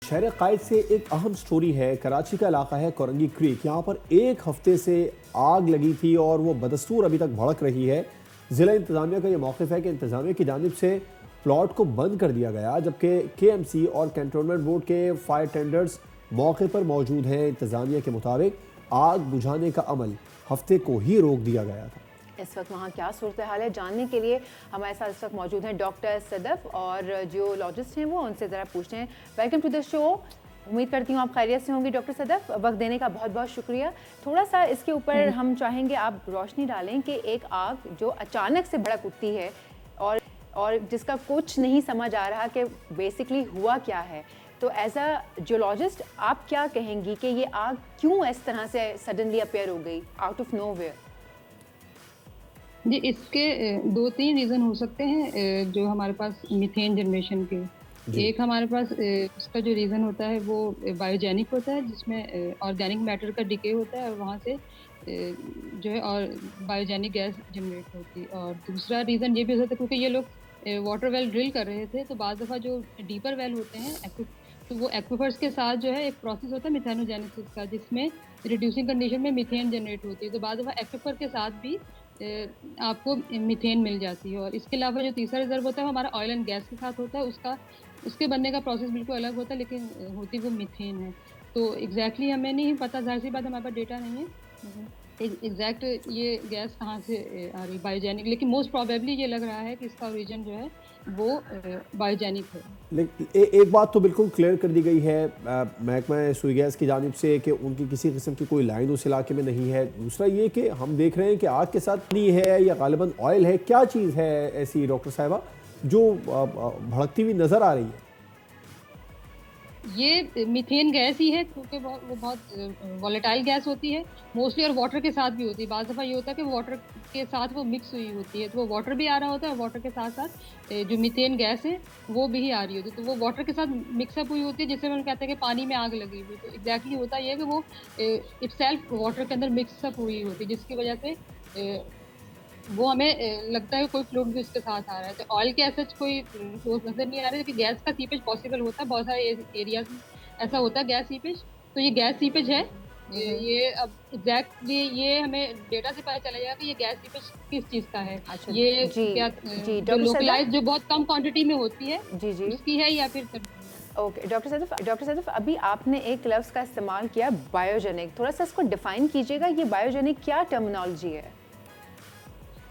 शहर कायद से एक अहम स्टोरी है। कराची का इलाका है कोरंगी क्रीक। यहाँ पर एक हफ्ते से आग लगी थी और वो बदस्तूर अभी तक भड़क रही है। ज़िला इंतज़ामिया का ये मौक़िफ़ है कि इंतज़ामिया की जानिब से प्लॉट को बंद कर दिया गया, जबकि KMC और कैंटोनमेंट बोर्ड के फायर टेंडर्स मौके पर मौजूद हैं। इंतज़ामिया के मुताबिक आग बुझाने का अमल हफ्ते को ही रोक दिया गया था। इस वक्त वहाँ क्या सूरत हाल है जानने के लिए हमारे साथ इस वक्त मौजूद हैं डॉक्टर सदफ और जियोलॉजिस्ट हैं वो, उनसे ज़रा पूछते हैं। Welcome to the show. उम्मीद करती हूँ आप खैरियत से होंगी डॉक्टर सदफ। वक्त देने का बहुत बहुत शुक्रिया। थोड़ा सा इसके ऊपर हम चाहेंगे आप रोशनी डालें कि एक आग जो अचानक से भड़क उठती है और जिसका कुछ नहीं समझ आ रहा कि बेसिकली हुआ क्या है, तो एज अ जियोलॉजिस्ट आप क्या कहेंगी कि ये आग क्यों इस तरह से सडनली अपीयर हो गई आउट ऑफ नोवेयर? जी, इसके 2-3 रीज़न हो सकते हैं जो हमारे पास मीथेन जनरेशन के। एक हमारे पास इसका जो रीज़न होता है वो बायोजेनिक होता है, जिसमें ऑर्गेनिक मैटर का डिके होता है और वहाँ से जो है और बायोजेनिक गैस जनरेट होती है। और दूसरा रीज़न ये भी हो सकता है क्योंकि ये लोग वाटर वेल ड्रिल कर रहे थे, तो बाज़ दफ़ा जो डीपर वेल होते हैं तो वो एक्वीफर्स के साथ जो है एक प्रोसेस होता है मिथेनोजेनेसिस का, जिसमें रिड्यूसिंग कंडीशन में मीथेन जनरेट होती है। तो बाज़ दफ़ा एक्वीफर के साथ भी आपको मीथेन मिल जाती है। और इसके अलावा जो तीसरा रिज़र्व होता है वो हमारा ऑयल एंड गैस के साथ होता है। उसके बनने का प्रोसेस बिल्कुल अलग होता है, लेकिन होती वो मीथेन है। तो एग्जैक्टली हमें नहीं पता, जाहिर सी बात हमारे पास डेटा नहीं है एग्जैक्ट ये गैस कहाँ से आ रही बायोजेनिक, लेकिन मोस्ट प्रोबेबली ये लग रहा है कि इसका ओरिजिन जो है वो बायोजेनिक है। लेकिन एक बात तो बिल्कुल क्लियर कर दी गई है महकमा सुई गैस की जानिब से कि उनकी किसी किस्म की कोई लाइन उस इलाके में नहीं है। दूसरा ये कि हम देख रहे हैं कि आग के साथ पानी है या गालिबन ऑयल है, क्या चीज़ है ऐसी डॉक्टर साहिबा जो भड़कती हुई नज़र आ रही है? ये मीथेन गैस ही है क्योंकि वो बहुत वॉलेटाइल गैस होती है मोस्टली, और वाटर के साथ भी होती है। बाज़ दफ़ा ये होता है कि वाटर के साथ वो मिक्स हुई होती है, तो वो वाटर भी आ रहा होता है और वाटर के साथ साथ जो मीथेन गैस है वो भी आ रही होती है। तो वो वाटर के साथ मिक्सअप हुई होती है, जिससे हम कहते हैं कि पानी में आग लगी हुई। तो एग्जैक्टली होता ये है कि वो इटसेल्फ वाटर के अंदर मिक्सअप हुई होती है, जिसकी वजह से वो हमें लगता है कोई फ्लूइड भी उसके साथ आ रहा है। तो ऑयल के ऐसा कोई सोर्स नजर नहीं आ रहा है कि गैस का सीपेज पॉसिबल होता है। बहुत सारे एरियाज में ऐसा होता है गैस सीपेज, तो ये गैस सीपेज है। ये अब एग्जैक्टली ये हमें डेटा से पता चला जाएगा कि ये गैस सीपेज किस चीज़ का है। अच्छा, ये जी क्या जी जो लोकलाइज जो बहुत कम क्वांटिटी में होती है जी जी उसकी है या फिर ओके। डॉक्टर सदफ अभी आपने एक लफ्ज़ का इस्तेमाल किया बायोजेनिक, थोड़ा सा इसको डिफाइन कीजिएगा। ये बायोजेनिक क्या टर्मिनोलॉजी है?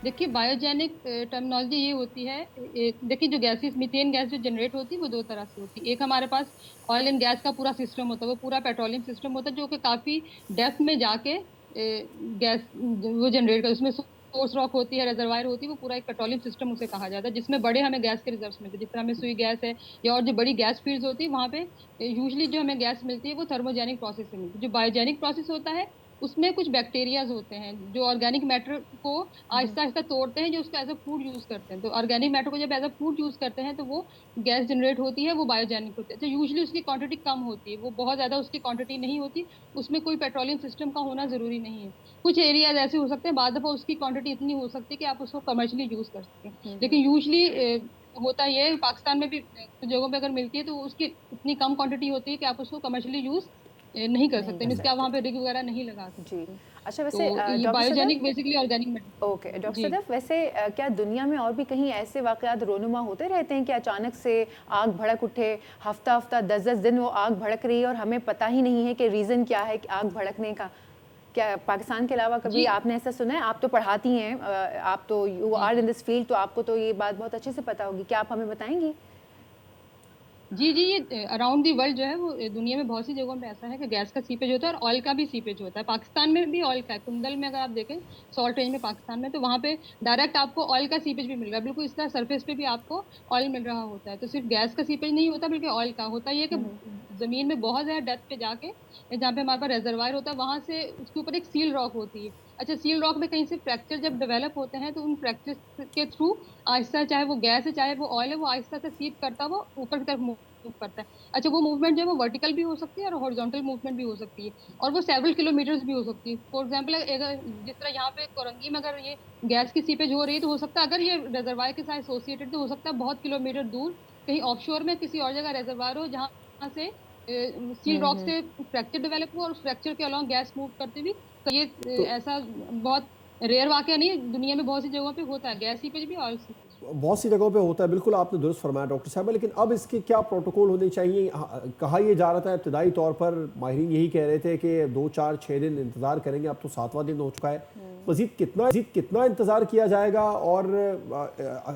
देखिए, बायोजेनिक टर्मिनोलॉजी ये होती है, देखिए जो गैसेस मीथेन गैस जो जनरेट होती है वो दो तरह से होती है। एक हमारे पास ऑयल एंड गैस का पूरा सिस्टम होता है, वो पूरा पेट्रोलियम सिस्टम होता है जो कि काफ़ी डेप्थ में जाके गैस वो जनरेट कर, उसमें सोर्स रॉक होती है, रिजर्वायर होती है, वो पूरा एक पेट्रोलियम सिस्टम उसे कहा जाता है, जिसमें बड़े हमें गैस के रिजर्व्स मिलते हैं। जिस तरह हमें सुई गैस है या और जो बड़ी गैस फील्ड्स होती है वहाँ पे यूजली जो हमें गैस मिलती है वो थर्मोजेनिक प्रोसेस से मिलती है। जो बायोजेनिक प्रोसेस होता है उसमें कुछ बैक्टीरियाज होते हैं जो ऑर्गेनिक मैटर को आहिस्ता आहिस्ता तोड़ते हैं, जो उसका एज अ फूड यूज करते हैं। तो ऑर्गेनिक मैटर को जब एज अ फूड यूज करते हैं तो वो गैस जनरेट होती है, वो बायोजेनिक होती है। तो यूजली उसकी क्वांटिटी कम होती है, वो बहुत ज्यादा उसकी क्वांटिटी नहीं होती, उसमें कोई पेट्रोलियम सिस्टम का होना जरूरी नहीं है। कुछ एरियाज ऐसे हो सकते हैं, बाद दफा उसकी क्वांटिटी इतनी हो सकती है कि आप उसको कमर्शियली यूज कर सकते हैं, लेकिन यूजली होता ये है पाकिस्तान में भी कुछ जगहों पे अगर मिलती है तो उसकी इतनी कम क्वांटिटी होती है कि आप उसको कमर्शियली यूज नहीं कर नहीं सकते, कर मीन्स कि आप वहाँ पे सकते रिग वगैरह नहीं लगा जी। सकते। अच्छा, तो वैसे ये doctor biogenic Sadaf, basically organic okay matter. Doctor ji Sadaf, वैसे क्या दुनिया में और भी कहीं ऐसे वाक़यात रोनुमा होते रहते हैं कि अचानक से आग भड़क उठे, हफ्ता हफ्ता 10-10 दिन वो आग भड़क रही है और हमें पता ही नहीं है कि रीज़न क्या है कि आग भड़कने का? क्या पाकिस्तान के अलावा कभी जी आपने ऐसा सुना है? आप तो पढ़ाती हैं, आप तो you ji are in this field, तो आपको तो ये बात बहुत अच्छे से पता होगी। क्या आप हमें बताएंगी? जी जी, ये अराउंड दी वर्ल्ड जो है वो दुनिया में बहुत सी जगहों पे ऐसा है कि गैस का सीपेज होता है और ऑयल का भी सीपेज होता है। पाकिस्तान में भी ऑयल का है, कुंदल में अगर आप देखें सॉल्ट रेंज में पाकिस्तान में, तो वहाँ पे डायरेक्ट आपको ऑयल का सीपेज भी मिल रहा है, बिल्कुल इस तरह सरफेस पे भी आपको ऑयल मिल रहा होता है। तो सिर्फ गैस का सीपेज नहीं होता बल्कि ऑयल का होता है। ये कि जमीन में बहुत ज्यादा डेप्थ पे जाके जहाँ पे हमारे पास रिजर्वायर होता है वहां से उसके ऊपर एक सील रॉक होती है। अच्छा, सील रॉक में कहीं से फ्रैक्चर जब डेवलप होते हैं तो उन फ्रैक्चर के थ्रू आहिस्ता, चाहे वो गैस है चाहे वो ऑयल है, वो आहिस्ता से सीप करता है, वो ऊपर की तरफ मूव करता है। अच्छा, वो मूवमेंट जो है वो वर्टिकल भी हो सकती है और हॉरिजॉन्टल मूवमेंट भी हो सकती है, और वो सेवरल किलोमीटर्स भी हो सकती है। फॉर एग्जाम्पल, अगर जिस तरह यहाँ पे कोरंगी में अगर ये गैस की सीपेज हो रही है तो हो सकता है अगर ये रिजर्वायर के साथ एसोसिएटेड तो हो सकता है बहुत किलोमीटर दूर कहीं ऑफशोर में किसी और जगह रिजर्वायर हो जहाँ से सील रॉक से फ्रैक्चर डेवलप हुआ और उस फ्रैक्चर के अलॉन्ग गैस मूव करते हुए तो ये तो ऐसा बहुत रेयर वाकया नहीं है, दुनिया में बहुत सी जगहों पे होता है, गैस सीपेज भी ऑयल सीपेज। बहुत सी जगहों पे होता है, बिल्कुल आपने दुरुस्त फरमाया डॉक्टर साहब। लेकिन अब इसके क्या प्रोटोकॉल होने चाहिए? कहा यह जा रहा था इब्तदाई तौर पर, माहिरीन यही कह रहे थे कि 2 4 6 दिन इंतज़ार करेंगे, अब तो 7वां दिन हो चुका है। मज़ीद कितना इंतज़ार किया जाएगा? और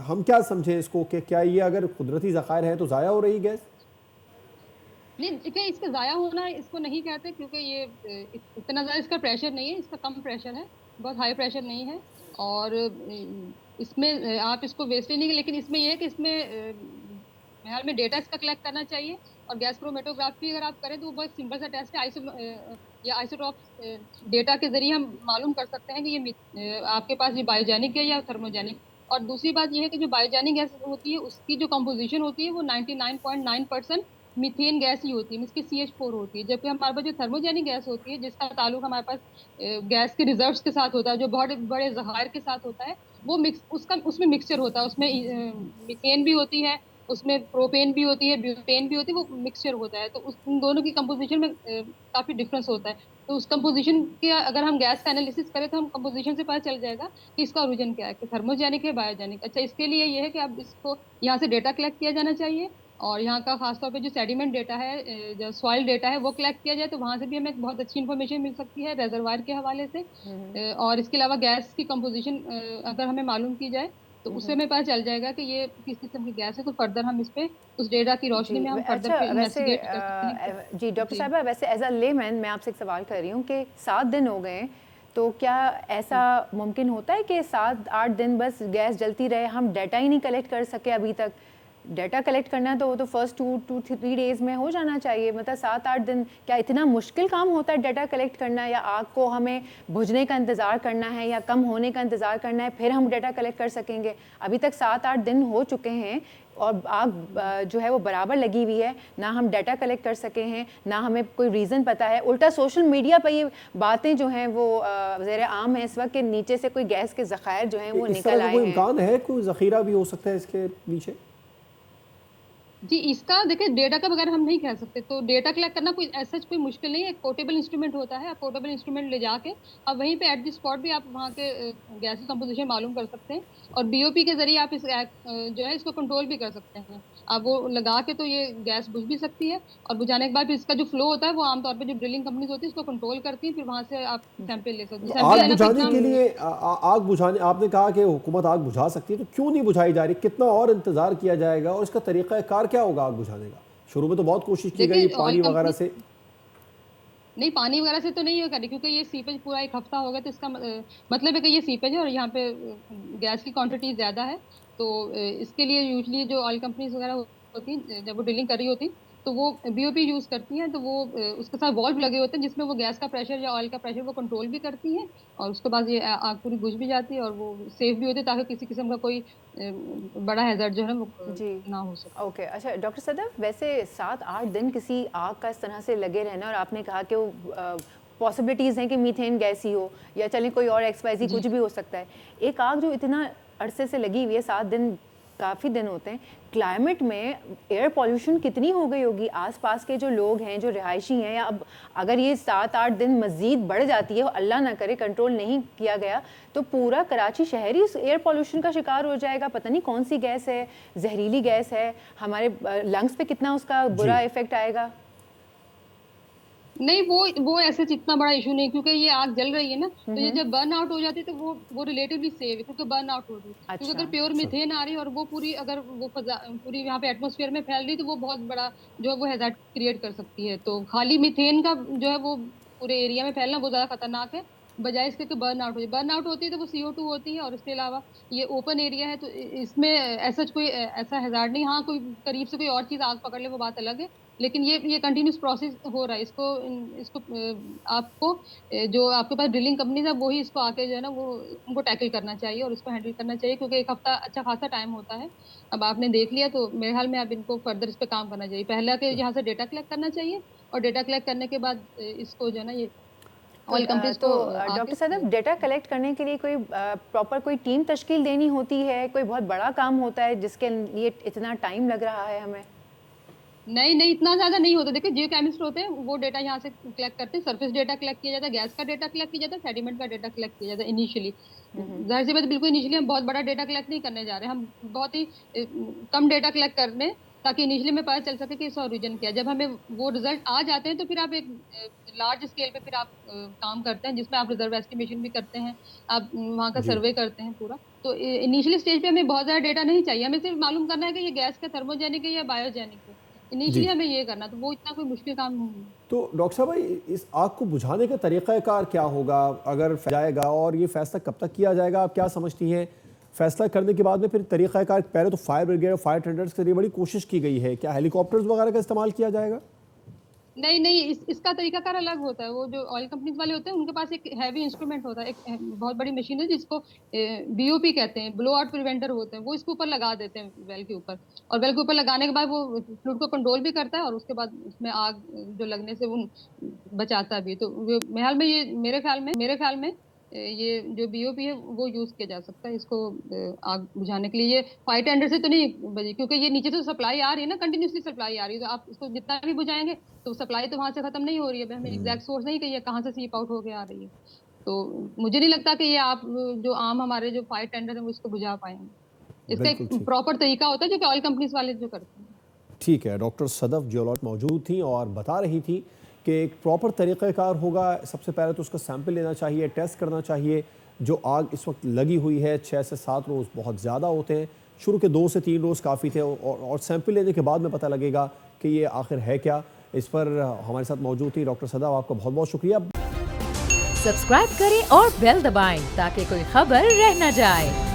हम क्या समझें इसको कि क्या ये अगर कुदरती ज़खायर है तो ज़ाया हो रही गैस? नहीं देखिए, इसका ज़ाया होना इसको नहीं कहते, क्योंकि ये इतना ज़्यादा इसका प्रेशर नहीं है, इसका कम प्रेशर है, बहुत हाई प्रेशर नहीं है। और इसमें आप इसको वेस्टेज नहीं, लेकिन इसमें ये है कि इसमें मेरे ख्याल में डेटा इसका कलेक्ट करना चाहिए। और गैस क्रोमेटोग्राफी अगर आप करें तो वो बहुत सिंपल सा टेस्ट है, या आइसोटॉप डेटा के जरिए हम मालूम कर सकते हैं कि ये आपके पास ये बायोजेनिक है या थर्मोजेनिक। और दूसरी बात ये है कि जो बायोजेनिक गैस होती है उसकी जो कंपोजिशन होती है वो 99.9% मीथेन गैस ही होती है, इसकी CH4 होती है। जबकि हमारे पास जो थर्मोजेनिक गैस होती है जिसका ताल्लुक हमारे पास गैस के रिजर्व्स के साथ होता है, जो बहुत बड़े ज़खायर के साथ होता है, वो उसमें मिक्सचर होता है, उसमें मीथेन भी होती है, उसमें प्रोपेन भी होती है, ब्यूटेन भी होती है, वो मिक्सचर होता है। तो उन दोनों की कंपोजिशन में काफ़ी डिफरेंस होता है। तो उस कंपोजिशन के अगर हम गैस का एनालिसिस करें तो हम कंपोजिशन से पता चल जाएगा कि इसका ओरिजिन क्या है, कि थर्मोजेनिक है, बायोजेनिक। अच्छा, इसके लिए ये है कि अब इसको यहाँ से डेटा कलेक्ट किया जाना चाहिए, और यहाँ का खासतौर पे जो सेडिमेंट डेटा है, जो सॉइल डेटा है, वो कलेक्ट किया जाए तो वहाँ से भी हमें बहुत अच्छी इन्फॉर्मेशन मिल सकती है रेजरवायर के हवाले से। और इसके अलावा गैस की कंपोजिशन अगर हमें मालूम की जाए तो उससे हमें पता चल जाएगा कि ये किस किस्म की गैस है, तो फर्दर हम इस पे उस डेटा की रोशनी में हम फर्दर अच्छा, पे वैसे इन्वेस्टिगेट कर सकते हैं। जी डॉक्टर जी साहबा, वैसे एज अ लेमैन मैं आपसे एक सवाल कर रही हूँ कि 7 दिन हो गए हैं, तो क्या ऐसा मुमकिन होता है कि 7 8 दिन बस गैस जलती रहे, हम डाटा ही नहीं कलेक्ट कर सके अभी तक? डाटा कलेक्ट करना तो वो तो फर्स्ट 2 3 डेज़ में हो जाना चाहिए, मतलब 7 8 दिन क्या इतना मुश्किल काम होता है डाटा कलेक्ट करना? या आग को हमें बुझने का इंतज़ार करना है या कम होने का इंतज़ार करना है फिर हम डाटा कलेक्ट कर सकेंगे? अभी तक 7 8 दिन हो चुके हैं और आग जो है वो बराबर लगी हुई है, ना हम डाटा कलेक्ट कर सके हैं, ना हमें कोई रीज़न पता है। उल्टा सोशल मीडिया पर ये बातें जो हैं वो ज़ेर आम है इस वक्त कि नीचे से कोई गैस के ज़खायर जो हैं वो इस निकल तरह का आए कोई हैं। इम्कान है, कोई ज़ख़ीरा भी हो सकता है इसके पीछे? जी, इसका देखिए डेटा का बगैर हम नहीं कह सकते, तो डेटा कलेक्ट करना कोई ऐसा कुछ कोई मुश्किल नहीं है। एक पोर्टेबल इंस्ट्रूमेंट होता है, आप पोर्टेबल इंस्ट्रूमेंट ले जाके अब वहीं पे एट द स्पॉट भी आप वहाँ के गैस की कंपोजिशन मालूम कर सकते हैं। और BOP के जरिए आप इस जो है इसको कंट्रोल भी कर सकते हैं। आप वो लगा के तो ये गैस बुझ भी सकती है, और बुझाने के बाद फिर इसका जो फ्लो होता है वो आमतौर पर जो ड्रिलिंग कंपनीज होती है इसको कंट्रोल करती है, फिर वहाँ से आप सैंपल ले सकते हैं। सैंपल आग लेना कोई बुझाने इतना के लिए आग बुझाने, आपने कहा कि हुकूमत आग बुझा सकती है, तो क्यों नहीं बुझाई जा रही? कितना और इंतजार किया जाएगा और इसका तरीका कार क्या होगा आग बुझाने का? शुरू में तो बहुत कोशिश की गई देखिए ऑयल पानी वगैरह कंपनी से। नहीं, पानी वगैरह से तो नहीं करी, क्योंकि ये सीपेज पूरा एक हफ्ता हो गया, तो इसका मतलब है कि ये सीपेज है और यहाँ पे गैस की क्वांटिटी ज्यादा है। तो इसके लिए यूजली जो ऑयल कंपनीज वगैरह होती हैं जब वो ड्रिलिंग कर रही होती हैं, तो वो BOP यूज करती हैं, तो वो उसके साथ वाल्व लगे होते हैं जिसमें वो गैस का प्रेशर या ऑयल का प्रेशर वो कंट्रोल भी करती हैं, और उसके बाद ये आग पूरी बुझ भी जाती है और वो सेफ भी होती है, ताकि किसी किस्म का कोई बड़ा हैजर्ड जो है वो जी ना हो सके। ओके। अच्छा डॉक्टर सदफ, वैसे 7 8 दिन किसी आग का इस तरह से लगे रहना, और आपने कहा कि वो पॉसिबिलिटीज़ हैं कि मीथेन गैस ही हो या चलें कोई और XYZ जी कुछ भी हो सकता है। एक आग जो इतना अरसे से लगी हुई है, 7 दिन काफ़ी दिन होते हैं, क्लाइमेट में एयर पॉल्यूशन कितनी हो गई होगी? आसपास के जो लोग हैं, जो रिहायशी हैं, या अब अगर ये 7 8 दिन मज़ीद बढ़ जाती है, अल्लाह ना करे कंट्रोल नहीं किया गया, तो पूरा कराची शहर ही एयर पॉल्यूशन का शिकार हो जाएगा। पता नहीं कौन सी गैस है, जहरीली गैस है, हमारे लंग्स पे कितना उसका बुरा इफेक्ट आएगा। नहीं, वो ऐसे इतना बड़ा इशू नहीं, क्योंकि ये आग जल रही है ना, तो ये जब बर्न आउट हो जाती है तो वो रिलेटिवली सेफ है, क्योंकि बर्न आउट हो रही है। क्योंकि अच्छा अगर प्योर मीथेन आ रही है और वो पूरी अगर वो पूरी यहाँ पे एटमॉस्फेयर में फैल रही है, तो वो बहुत बड़ा जो है वो हैजार्ड क्रिएट कर सकती है। तो खाली मीथेन का जो है वो पूरे एरिया में फैलना बहुत ज्यादा खतरनाक है, बजाय इसके कि बर्न आउट हो जाए। बर्न आउट होती है तो वो CO2 होती है, और इसके अलावा ये ओपन एरिया है, तो इसमें ऐसा कोई ऐसा हैजार्ड नहीं। हाँ, कोई करीब से कोई और चीज आग पकड़ ले वो बात अलग है, लेकिन ये कंटिन्यूस प्रोसेस हो रहा है। इसको इसको आपको जो आपके पास ड्रिलिंग कंपनीज है वो ही इसको आके जो है ना वो उनको टैकल करना चाहिए और इसको हैंडल करना चाहिए, क्योंकि एक हफ्ता अच्छा खासा टाइम होता है। अब आपने देख लिया तो मेरे ख्याल में अब इनको फर्दर इस पे काम करना चाहिए। पहला के यहाँ से डेटा कलेक्ट करना चाहिए, और डेटा कलेक्ट करने के बाद इसको जो है ना ये ऑयल कंपनीज को डॉक्टर आके सदफ, डेटा कलेक्ट करने के लिए कोई प्रॉपर कोई टीम तश्कील देनी होती है? कोई बहुत बड़ा काम होता है जिसके लिए इतना टाइम लग रहा है हमें? नहीं नहीं, इतना ज्यादा नहीं होता। देखिए जियो केमिस्ट होते हैं, वो डेटा यहाँ से कलेक्ट करते हैं, सरफेस डेटा कलेक्ट किया जाता है, गैस का डेटा कलेक्ट किया जाता है, सेडिमेंट का डेटा कलेक्ट किया जाता है इनिशियली। जाहिर सी बात है, बिल्कुल इनिशियली हम बहुत बड़ा डेटा कलेक्ट नहीं करने जा रहे हैं, हम बहुत ही कम डेटा कलेक्ट करने, ताकि इनिशियली में पता चल सके कि इसका ओरिजिन क्या है। जब हमें वो रिजल्ट आ जाते हैं तो फिर आप एक लार्ज स्केल पे फिर आप काम करते हैं, जिसमें आप रिजर्व एस्टिमेशन भी करते हैं, आप वहाँ का जी सर्वे करते हैं पूरा। तो इनिशियली स्टेज पे हमें बहुत ज्यादा डेटा नहीं चाहिए, हमें सिर्फ मालूम करना है कि ये गैस का थर्मोजेनिक है या बायोजेनिक है। इनिशियली जी। हमें ये करना, तो वो इतना कोई मुश्किल काम नहीं है। तो डॉक्टर साहब भाई, इस आग को बुझाने का तरीक़ाकार क्या होगा अगर जाएगा, और ये फैसला कब तक किया जाएगा, आप क्या समझती हैं? फैसला करने के बाद में फिर तरीक़ाकार, पहले तो फायर ब्रिगेड और फायर टेंडर्स के लिए बड़ी कोशिश की गई है, क्या हेलीकॉप्टर्स वगैरह का इस्तेमाल किया जाएगा? नहीं नहीं, इसका तरीकाकार अलग होता है। वो जो ऑयल कंपनीज वाले होते हैं, उनके पास एक हैवी इंस्ट्रूमेंट होता है, एक बहुत बड़ी मशीन है जिसको बीओपी कहते हैं, ब्लो आउट प्रिवेंटर होते हैं, वो इसके ऊपर लगा देते हैं वेल के ऊपर। और वेल के ऊपर लगाने के बाद वो फ्लूइड को कंट्रोल भी करता है, और उसके बाद उसमें आग जो लगने से वो बचाता भी। तो मेरे ख्याल में ये जो बीओपी है वो यूज किया जा सकता है इसको आग बुझाने के लिए। ये फायर टेंडर से तो नहीं बजी, क्योंकि ये नीचे से सप्लाई आ रही है ना, कंटिन्यूसली सप्लाई आ रही है, तो आप इसको जितना भी बुझाएंगे तो सप्लाई तो वहां से खत्म नहीं हो रही है। हमें एग्जैक्ट सोर्स नहीं कही है कहाँ से सीप आउट होके आ रही है। तो मुझे नहीं लगता कि ये आप जो आम हमारे जो फायर टेंडर है वो इसको बुझा पाएंगे। इसका बिल्कुल एक ठीक। प्रॉपर तरीका होता है जो कि ऑयल कंपनीज वाले जो करते हैं। ठीक है, डॉक्टर सदफ जियोलॉजिस्ट मौजूद थी और बता रही थी कि एक प्रॉपर तरीक़ाकार होगा। सबसे पहले तो उसका सैंपल लेना चाहिए, टेस्ट करना चाहिए। जो आग इस वक्त लगी हुई है, 6 से 7 रोज़ बहुत ज़्यादा होते हैं, शुरू के 2 से 3 रोज़ काफ़ी थे, और सैंपल लेने के बाद में पता लगेगा कि ये आखिर है क्या। इस पर हमारे साथ मौजूद थी डॉक्टर सदफ, आपका बहुत बहुत शुक्रिया। सब्सक्राइब करें और बेल दबाएं ताकि कोई खबर रह न जाए।